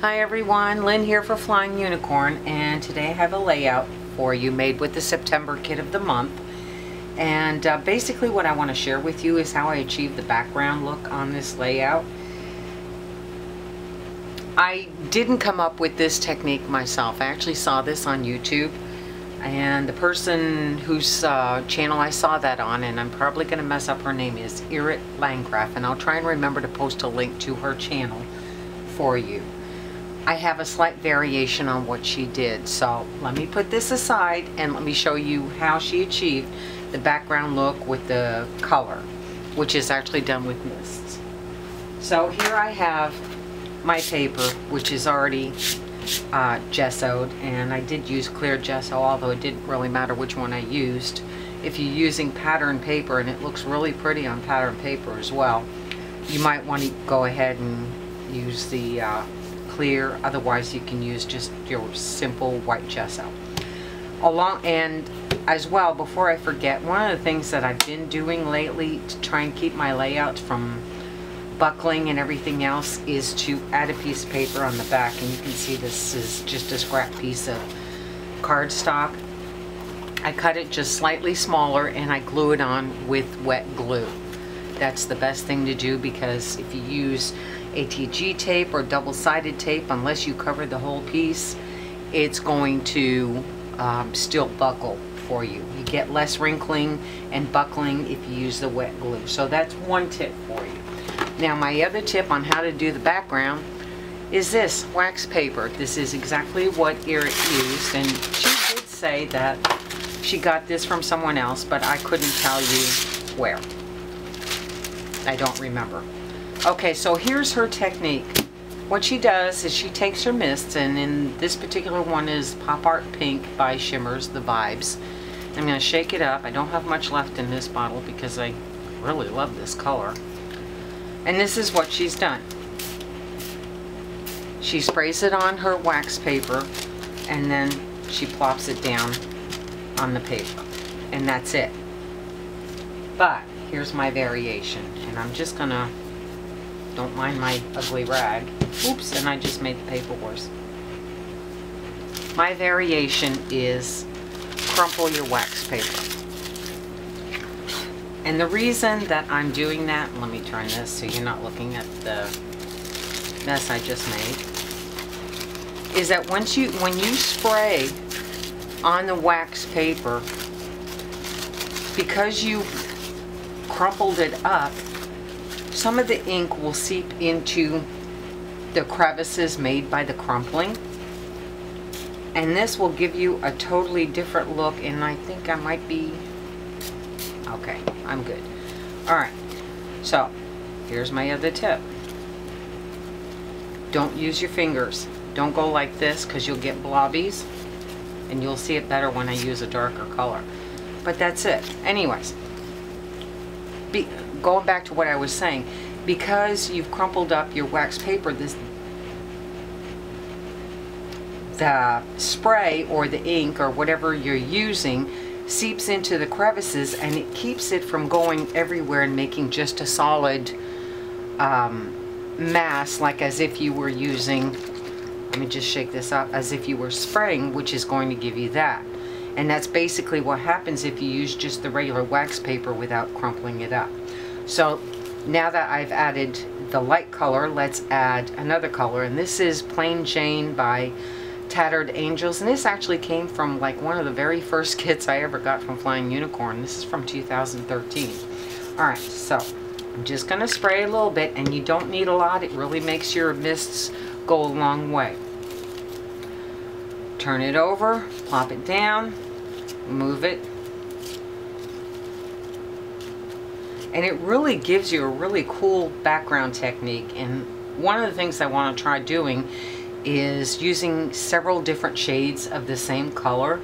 Hi everyone, Lynn here for Flying Unicorn, and today I have a layout for you made with the September kit of the month. And basically what I want to share with you is how I achieved the background look on this layout. I didn't come up with this technique myself. I actually saw this on YouTube, and the person whose channel I saw that on, and I'm probably going to mess up her name, is Irit Landgraf, and I'll try and remember to post a link to her channel for you. I have a slight variation on what she did, so let me put this aside and let me show you how she achieved the background look with the color, which is actually done with mists. So here I have my paper, which is already gessoed, and I did use clear gesso, although it didn't really matter which one I used. If you're using pattern paper, and it looks really pretty on pattern paper as well, you might want to go ahead and use the clear. Otherwise you can use just your simple white gesso. And as well, before I forget, one of the things that I've been doing lately to try and keep my layouts from buckling and everything else is to add a piece of paper on the back, and you can see this is just a scrap piece of cardstock. I cut it just slightly smaller and I glue it on with wet glue. That's the best thing to do, because if you use ATG tape or double-sided tape, unless you cover the whole piece, it's going to still buckle for you. You get less wrinkling and buckling if you use the wet glue. So that's one tip for you. Now my other tip on how to do the background is this wax paper. This is exactly what Irit used, and she did say that she got this from someone else, but I couldn't tell you where. I don't remember. Okay, so here's her technique. What she does is she takes her mists, and in this particular one is Pop Art Pink by Shimmers, the Vibes. I'm going to shake it up. I don't have much left in this bottle because I really love this color. And this is what she's done. She sprays it on her wax paper, and then she plops it down on the paper. And that's it. But here's my variation, and I'm just going to, don't mind my ugly rag. Oops, and I just made the paper worse. My variation is crumple your wax paper. And the reason that I'm doing that, let me turn this so you're not looking at the mess I just made, is that when you spray on the wax paper, because you crumpled it up, some of the ink will seep into the crevices made by the crumpling, and this will give you a totally different look. And I think I might be okay. I'm good. Alright, so here's my other tip. Don't use your fingers. Don't go like this, because you'll get blobbies, and you'll see it better when I use a darker color. But that's it. Anyways, going back to what I was saying, because you've crumpled up your wax paper, the spray or the ink or whatever you're using seeps into the crevices, and it keeps it from going everywhere and making just a solid mass, like as if you were using, let me just shake this up, as if you were spraying, which is going to give you that. And that's basically what happens if you use just the regular wax paper without crumpling it up. So now that I've added the light color, let's add another color, and this is Plain Jane by Tattered Angels, and this actually came from like one of the very first kits I ever got from Flying Unicorn. This is from 2013. Alright, so I'm just going to spray a little bit, and you don't need a lot. It really makes your mists go a long way. Turn it over, plop it down, move it, and it really gives you a really cool background technique. And one of the things I want to try doing is using several different shades of the same color,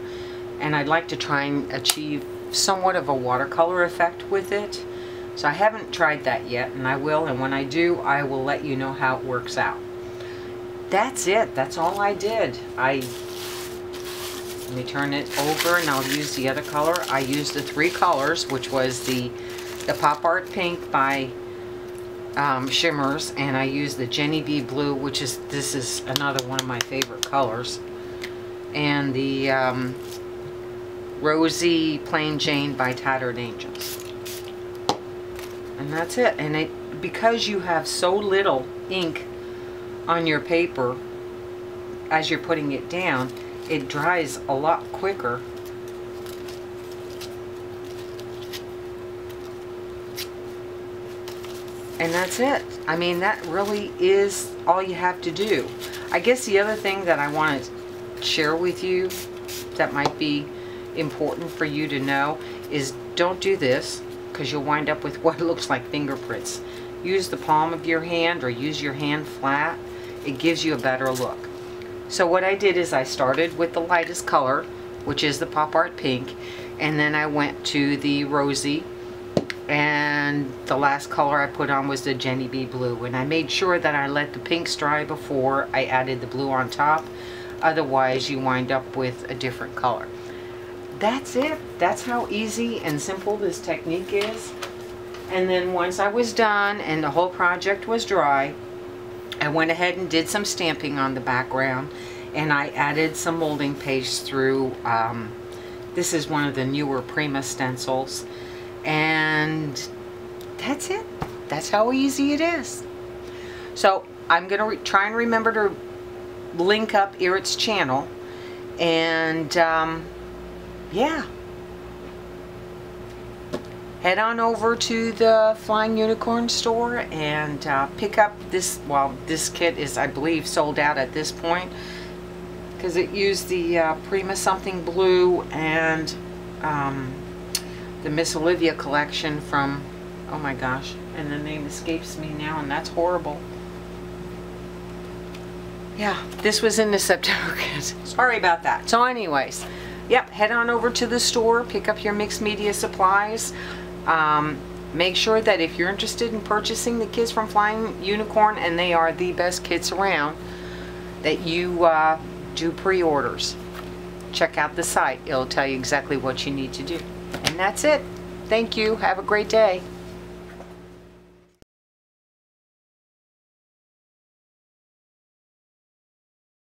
and I'd like to try and achieve somewhat of a watercolor effect with it. So I haven't tried that yet, and I will, and when I do, I will let you know how it works out. That's it. That's all I did. Let me turn it over, and I'll use the other color. I used the three colors, which was the Pop Art Pink by shimmers, and I use the Jenny B Blue, which is, this is another one of my favorite colors, and the Rosy Plain Jane by Tattered Angels. And that's it. And it, because you have so little ink on your paper as you're putting it down, it dries a lot quicker. And that's it. I mean, that really is all you have to do. I guess the other thing that I want to share with you that might be important for you to know is don't do this, because you'll wind up with what looks like fingerprints. Use the palm of your hand or use your hand flat. It gives you a better look. So what I did is I started with the lightest color, which is the Pop Art Pink, and then I went to the Rosy, and the last color I put on was the Jenny B Blue, and I made sure that I let the pinks dry before I added the blue on top. Otherwise you wind up with a different color. That's it. That's how easy and simple this technique is. And then once I was done and the whole project was dry, I went ahead and did some stamping on the background, and I added some molding paste through, this is one of the newer Prima stencils, and that's it. That's how easy it is. So I'm going to try and remember to link up Irit's channel, and yeah, head on over to the Flying Unicorn store and pick up this. Well, this kit is, I believe, sold out at this point, because it used the Prima Something Blue and the Miss Olivia collection from, oh my gosh, and the name escapes me now, and that's horrible. Yeah, this was in the September kit. Sorry about that. So anyways, yep, head on over to the store, pick up your mixed media supplies. Make sure that if you're interested in purchasing the kits from Flying Unicorn, and they are the best kits around, that you do pre-orders. Check out the site. It'll tell you exactly what you need to do. And that's it. Thank you. Have a great day.